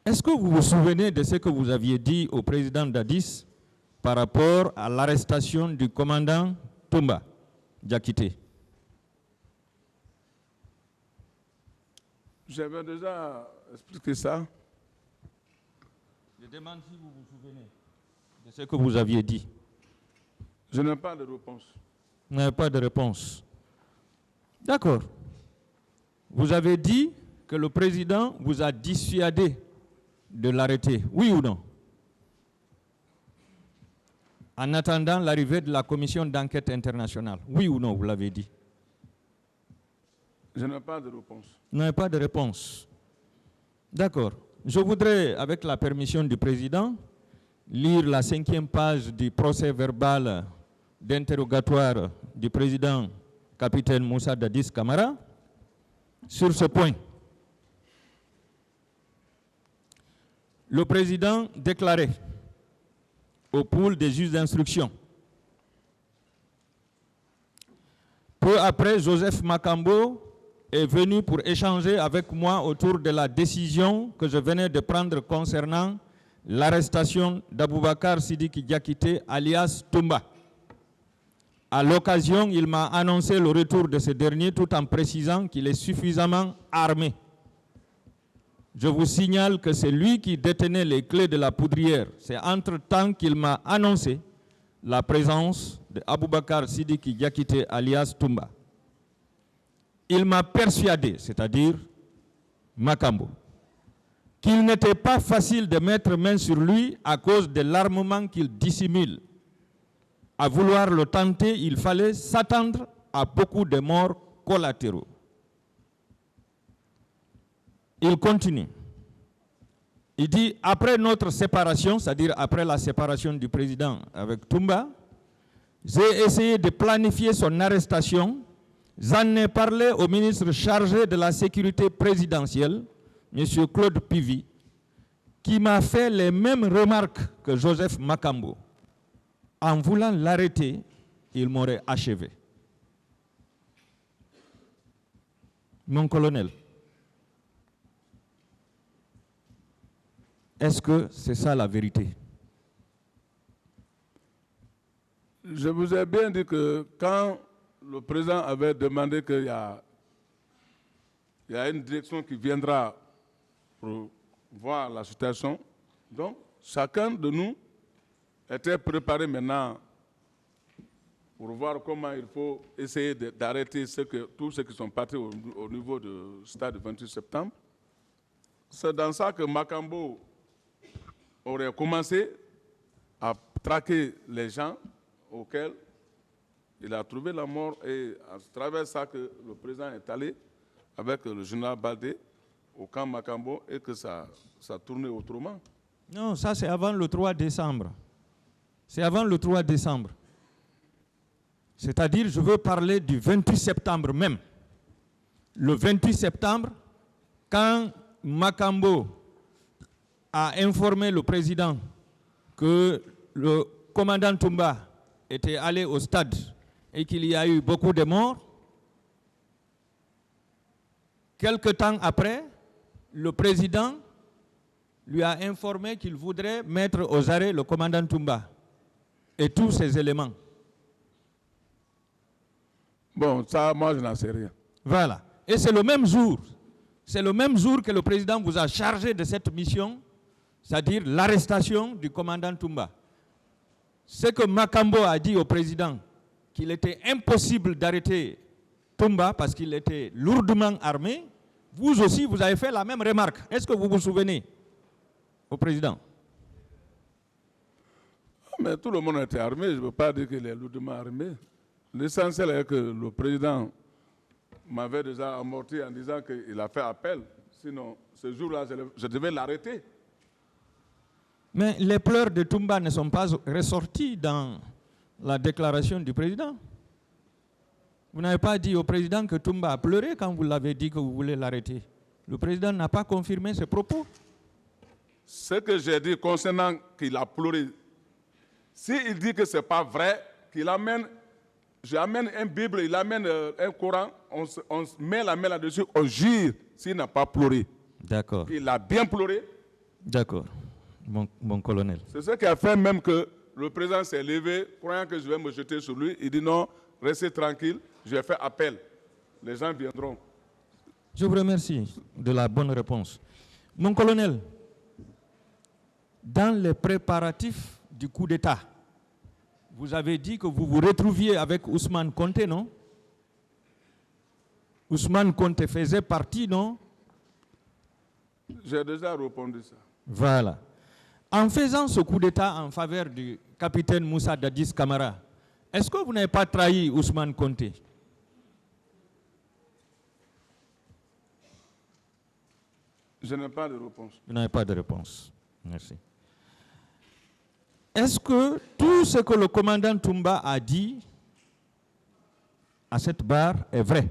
Est-ce que vous vous souvenez de ce que vous aviez dit au président Dadis par rapport à l'arrestation du commandant Toumba Diakité? J'avais déjà expliqué ça. Je demande si vous vous souvenez de ce que vous aviez dit. Je n'ai pas de réponse. Vous n'avez pas de réponse. D'accord. Vous avez dit que le président vous a dissuadé de l'arrêter, oui ou non? En attendant l'arrivée de la commission d'enquête internationale, oui ou non, vous l'avez dit? Je n'ai pas de réponse. Vous n'avez pas de réponse. D'accord. Je voudrais, avec la permission du président, lire la 5e page du procès verbal d'interrogatoire du président capitaine Moussa Dadis Camara sur ce point. Le président déclarait au pool des juges d'instruction: peu après, Joseph Makambo est venu pour échanger avec moi autour de la décision que je venais de prendre concernant l'arrestation d'Aboubacar Sidiki Diakité alias Toumba. À l'occasion, il m'a annoncé le retour de ce dernier tout en précisant qu'il est suffisamment armé. Je vous signale que c'est lui qui détenait les clés de la poudrière. C'est entre-temps qu'il m'a annoncé la présence de Aboubacar Sidiki Diakité alias Toumba. Il m'a persuadé, c'est-à-dire Makambo, qu'il n'était pas facile de mettre main sur lui à cause de l'armement qu'il dissimule. À vouloir le tenter, il fallait s'attendre à beaucoup de morts collatéraux. Il continue. Il dit, après notre séparation, c'est-à-dire après la séparation du président avec Toumba, j'ai essayé de planifier son arrestation. J'en ai parlé au ministre chargé de la sécurité présidentielle, M. Claude Pivy, qui m'a fait les mêmes remarques que Joseph Makambo. En voulant l'arrêter, il m'aurait achevé. Mon colonel, est-ce que c'est ça la vérité? Je vous ai bien dit que quand le président avait demandé qu'il y a une direction qui viendra pour voir la situation, donc chacun de nous était préparé maintenant pour voir comment il faut essayer d'arrêter tous ceux qui sont partis au niveau du stade du 28 septembre. C'est dans ça que Makambo aurait commencé à traquer les gens auxquels il a trouvé la mort, et à travers ça que le président est allé avec le général Baldé au camp Makambo et que ça tournait autrement. Non, ça c'est avant le 3 décembre. C'est avant le 3 décembre. C'est-à-dire, je veux parler du 28 septembre même. Le 28 septembre, quand Makambo a informé le président que le commandant Toumba était allé au stade et qu'il y a eu beaucoup de morts, quelque temps après, le président lui a informé qu'il voudrait mettre aux arrêts le commandant Toumba et tous ses éléments. Bon, ça, moi, je n'en sais rien. Voilà. Et c'est le même jour que le président vous a chargé de cette mission, c'est-à-dire l'arrestation du commandant Toumba. Ce que Makambo a dit au président, qu'il était impossible d'arrêter Toumba parce qu'il était lourdement armé, vous aussi, vous avez fait la même remarque. Est-ce que vous vous souvenez au président? Mais tout le monde était armé, je ne veux pas dire qu'il est lourdement armé. L'essentiel est que le président m'avait déjà amorti en disant qu'il a fait appel. Sinon, ce jour-là, je devais l'arrêter. Mais les pleurs de Toumba ne sont pas ressortis dans la déclaration du président. Vous n'avez pas dit au président que Toumba a pleuré quand vous l'avez dit que vous voulez l'arrêter. Le président n'a pas confirmé ce propos. Ce que j'ai dit concernant qu'il a pleuré, s'il dit que ce n'est pas vrai, j'amène une Bible, il amène un Coran, on met la main là-dessus, on jure s'il n'a pas pleuré. D'accord. Il a bien pleuré. D'accord, mon colonel. C'est ce qui a fait même que le président s'est levé, croyant que je vais me jeter sur lui. Il dit non, restez tranquille, je vais faire appel. Les gens viendront. Je vous remercie de la bonne réponse. Mon colonel, dans les préparatifs du coup d'État, vous avez dit que vous vous retrouviez avec Ousmane Konté, non? Ousmane Konté faisait partie, non? J'ai déjà répondu ça. Voilà. En faisant ce coup d'État en faveur du capitaine Moussa Dadis Camara, est-ce que vous n'avez pas trahi Ousmane Konté? Je n'ai pas de réponse. Vous n'avez pas de réponse. Merci. Est-ce que tout ce que le commandant Toumba a dit à cette barre est vrai?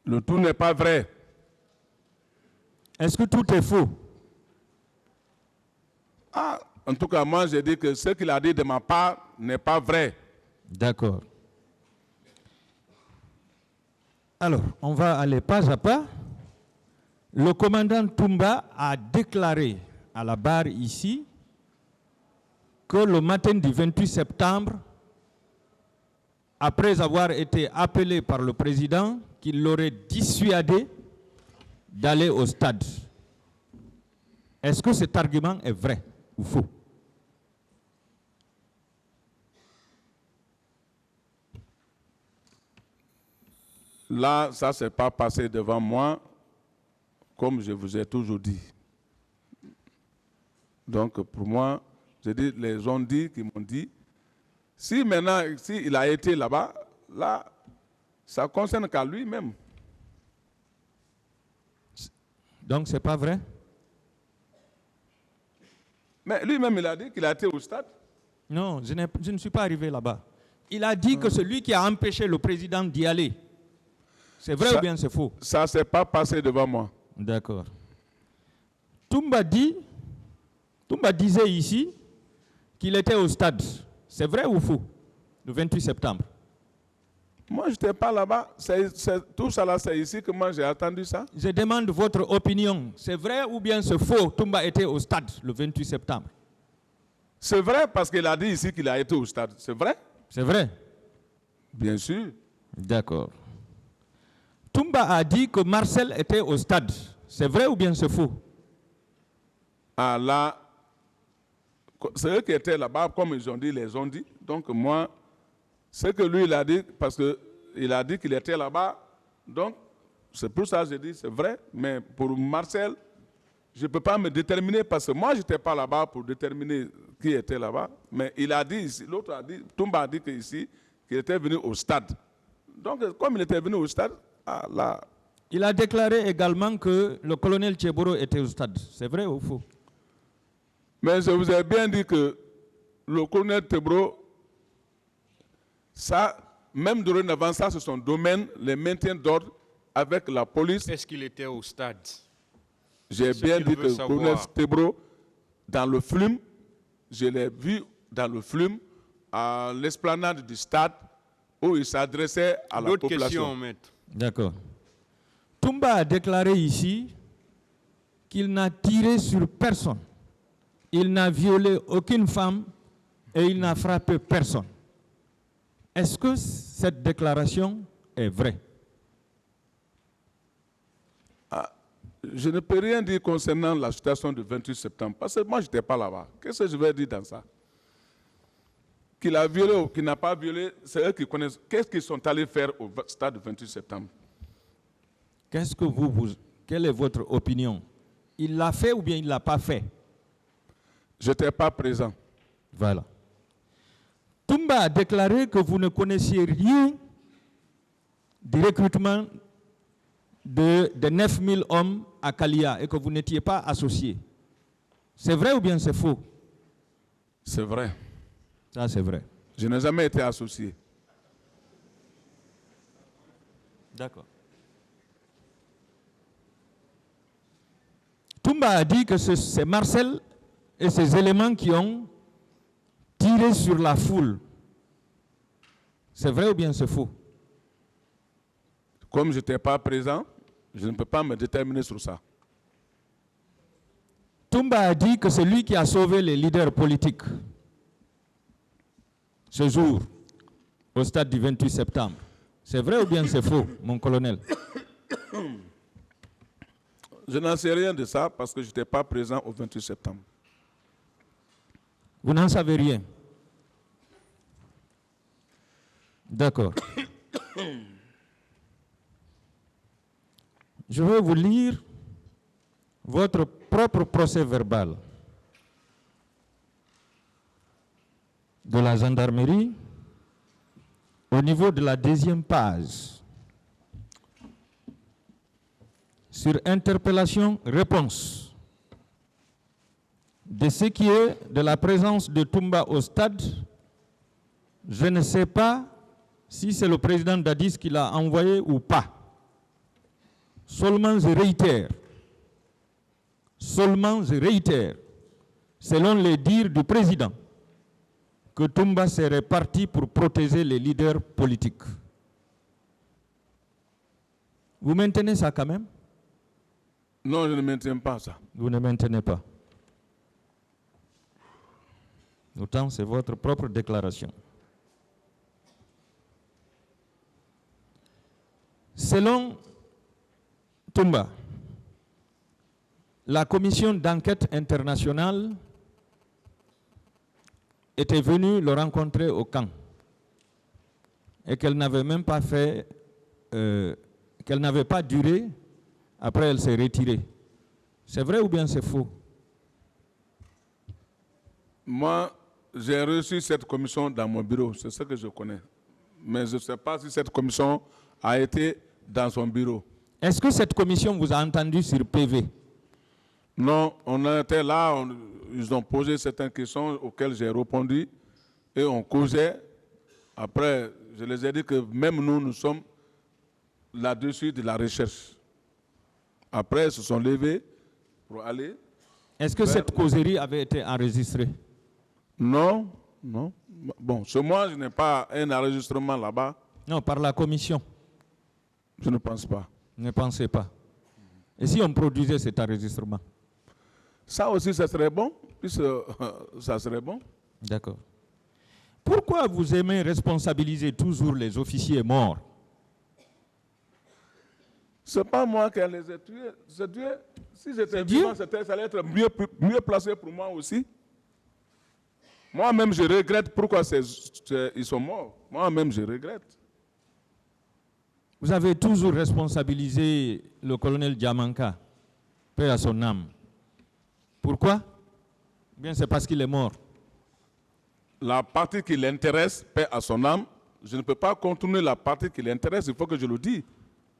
Le tout n'est pas vrai. Est-ce que tout est faux? Ah, en tout cas, moi, j'ai dit que ce qu'il a dit de ma part n'est pas vrai. D'accord. Alors, on va aller pas à pas. Le commandant Toumba a déclaré à la barre ici que le matin du 28 septembre, après avoir été appelé par le président, qu'il l'aurait dissuadé d'aller au stade. Est-ce que cet argument est vrai ou faux? Là, ça ne s'est pas passé devant moi, comme je vous ai toujours dit. Donc, pour moi, je dis, les gens qui m'ont dit, si maintenant, il a été là-bas, là, ça ne concerne qu'à lui-même. Donc, ce n'est pas vrai? Mais lui-même, il a dit qu'il a été au stade. Non, je ne suis pas arrivé là-bas. Il a dit que c'est lui qui a empêché le président d'y aller. C'est vrai ou bien c'est faux? Ça ne s'est pas passé devant moi. D'accord. Toumba disait ici qu'il était au stade. C'est vrai ou faux? Le 28 septembre. Moi, je n'étais pas là-bas. Tout ça là, c'est ici que moi j'ai entendu ça. Je demande votre opinion. C'est vrai ou bien c'est faux? Toumba était au stade le 28 septembre. C'est vrai parce qu'il a dit ici qu'il a été au stade. C'est vrai? C'est vrai? Bien sûr. D'accord. Toumba a dit que Marcel était au stade. C'est vrai ou bien c'est faux? Ah là, c'est eux qui étaient là-bas, comme ils ont dit, les ont dit. Donc moi, ce que lui, il a dit, parce qu'il a dit qu'il était là-bas, donc c'est pour ça que j'ai dit, c'est vrai. Mais pour Marcel, je ne peux pas me déterminer, parce que moi, je n'étais pas là-bas pour déterminer qui était là-bas. Mais il a dit ici, l'autre a dit, Toumba a dit qu'ici, qu'il était venu au stade. Donc, comme il était venu au stade, ah, là... Il a déclaré également que le colonel Tcheboro était au stade. C'est vrai ou faux? Mais je vous ai bien dit que le colonel Tcheboro, ça, même dorénavant, ça, c'est son domaine, le maintien d'ordre avec la police. Est-ce qu'il était au stade? J'ai bien dit que le colonel Tcheboro, dans le film, je l'ai vu dans le film, à l'esplanade du stade, où il s'adressait à la population. Question, maître. D'accord. Toumba a déclaré ici qu'il n'a tiré sur personne. Il n'a violé aucune femme et il n'a frappé personne. Est-ce que cette déclaration est vraie? Je ne peux rien dire concernant la situation du 28 septembre, parce que moi, je n'étais pas là-bas. Qu'est-ce que je vais dire dans ça? Qu'il a violé ou qu'il n'a pas violé, c'est eux qui connaissent. Qu'est-ce qu'ils sont allés faire au stade du 28 septembre? Quelle est votre opinion? Il l'a fait ou bien il ne l'a pas fait? Je n'étais pas présent. Voilà. Toumba a déclaré que vous ne connaissiez rien du recrutement de 9000 hommes à Kalia et que vous n'étiez pas associé. C'est vrai ou bien c'est faux? C'est vrai. Ça, c'est vrai. Je n'ai jamais été associé. D'accord. Toumba a dit que c'est Marcel et ses éléments qui ont tiré sur la foule. C'est vrai ou bien c'est faux? Comme je n'étais pas présent, je ne peux pas me déterminer sur ça. Toumba a dit que c'est lui qui a sauvé les leaders politiques ce jour, au stade du 28 septembre. C'est vrai ou bien c'est faux, mon colonel? Je n'en sais rien de ça parce que je n'étais pas présent au 28 septembre. Vous n'en savez rien? D'accord. Je vais vous lire votre propre procès verbal de la gendarmerie au niveau de la 2e page. Sur interpellation-réponse. De ce qui est de la présence de Toumba au stade, je ne sais pas si c'est le président Dadis qui l'a envoyé ou pas. Seulement je réitère, selon les dires du président, que Toumba serait parti pour protéger les leaders politiques. Vous maintenez ça quand même? Non, je ne maintiens pas ça. Vous ne maintenez pas. Autant c'est votre propre déclaration. Selon Toumba, la commission d'enquête internationale était venue le rencontrer au camp et qu'elle n'avait même pas fait, qu'elle n'avait pas duré, après elle s'est retirée. C'est vrai ou bien c'est faux? Moi, j'ai reçu cette commission dans mon bureau, c'est ce que je connais. Mais je ne sais pas si cette commission a été dans son bureau. Est-ce que cette commission vous a entendu sur PV? Non, on était là, ils ont posé certaines questions auxquelles j'ai répondu et on causait. Après, je les ai dit que même nous sommes là-dessus de la recherche. Après, ils se sont levés pour aller. Est-ce que cette causerie avait été enregistrée? Non, non. Bon, chez moi, je n'ai pas un enregistrement là-bas. Non, par la commission. Je ne pense pas. Ne pensez pas. Et si on produisait cet enregistrement? Ça aussi, ça serait bon, puisque ça serait bon. D'accord. Pourquoi vous aimez responsabiliser toujours les officiers morts? Ce n'est pas moi qui les ai tués, c'est Dieu. Si j'étais vivant, ça allait être mieux placé pour moi aussi. Moi-même, je regrette pourquoi ils sont morts. Moi-même, je regrette. Vous avez toujours responsabilisé le colonel Diamanka, paix à son âme. Pourquoi? Bien, c'est parce qu'il est mort. La partie qui l'intéresse, paix à son âme, je ne peux pas contourner la partie qui l'intéresse, il faut que je le dise.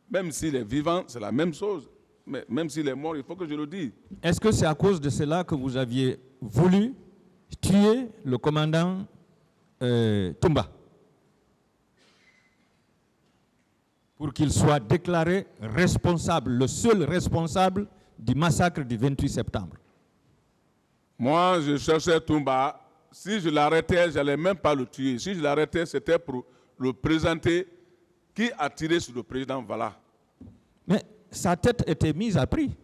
Même s'il est vivant, c'est la même chose. Mais même s'il est mort, il faut que je le dise. Est-ce que c'est à cause de cela que vous aviez voulu tuer le commandant Toumba? Pour qu'il soit déclaré responsable, le seul responsable du massacre du 28 septembre. Moi, je cherchais Toumba. Si je l'arrêtais, je n'allais même pas le tuer. Si je l'arrêtais, c'était pour le présenter. Qui a tiré sur le président? Voilà. Mais sa tête était mise à prix.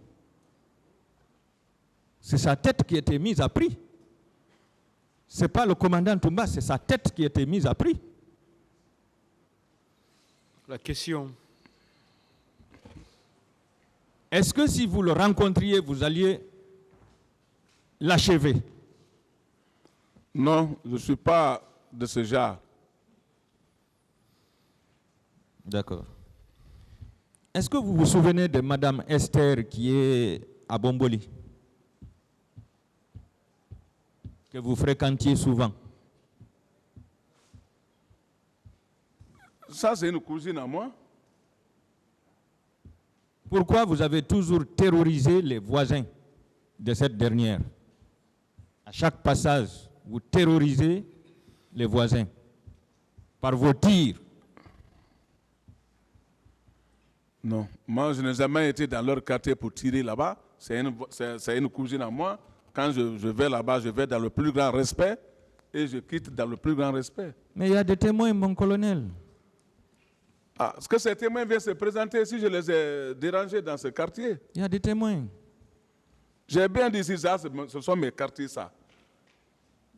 C'est sa tête qui était mise à prix. Ce n'est pas le commandant Toumba, c'est sa tête qui était mise à prix. La question. Est-ce que si vous le rencontriez, vous alliez l'achever? Non, je ne suis pas de ce genre. D'accord. Est-ce que vous vous souvenez de Madame Esther qui est à Bomboli? Que vous fréquentiez souvent? Ça, c'est une cousine à moi. Pourquoi vous avez toujours terrorisé les voisins de cette dernière? À chaque passage, vous terrorisez les voisins par vos tirs. Non, moi je n'ai jamais été dans leur quartier pour tirer là-bas. C'est une cousine à moi. Quand je vais là-bas, je vais dans le plus grand respect et je quitte dans le plus grand respect. Mais il y a des témoins, mon colonel. Ah, est-ce que ces témoins viennent se présenter si je les ai dérangés dans ce quartier? Il y a des témoins. J'ai bien dit ici, ça, ce sont mes quartiers, ça.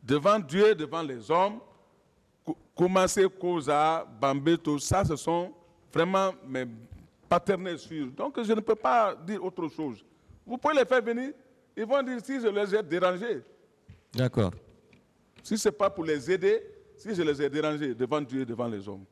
Devant Dieu, devant les hommes, Koumassé, Koza, Bambé, tout ça, ce sont vraiment mes paternels sûrs. Donc je ne peux pas dire autre chose. Vous pouvez les faire venir, ils vont dire si je les ai dérangés. D'accord. Si ce n'est pas pour les aider, si je les ai dérangés devant Dieu et devant les hommes.